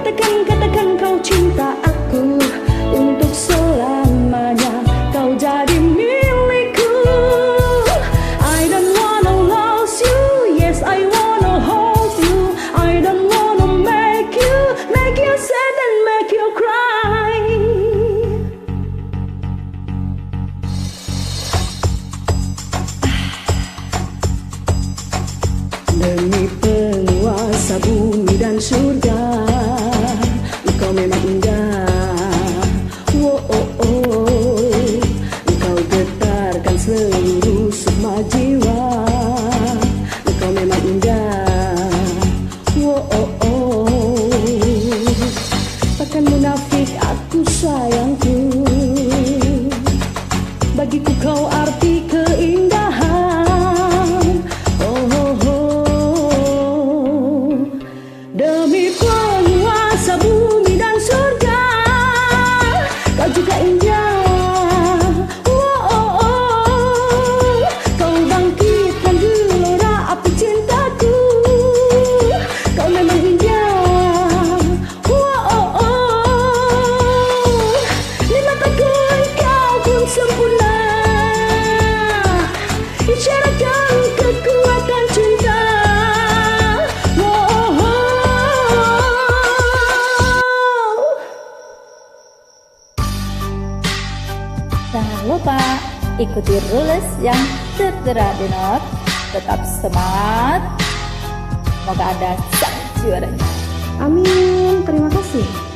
Katakan, katakan kau cinta aku untuk selamanya. Kau jadi milikku. I don't wanna lose you, yes I wanna hold you. I don't wanna make you sad and make you cry. Demi penguasa bumi dan surga, engkau memang indah. Oh, oh, oh. Engkau getarkan seluruh sukma jiwa. Engkau memang indah. Oh, oh, oh. Takkan munafik aku sayangku, bagiku kau arti keindahan. Oh, oh, oh. Demi penguasa bumi dan surga, kau juga indah. Oh, oh, oh. Kau bangkitkan gelora api cintaku. Kau memang indah. Oh, oh, oh. Di mataku engkau pun sempurna, isyaratkan kekuatan cinta. Oh, oh, oh. Jangan lupa ikuti rules yang tertera di note. Tetap semangat. Semoga Anda sang juaranya. Amin, terima kasih.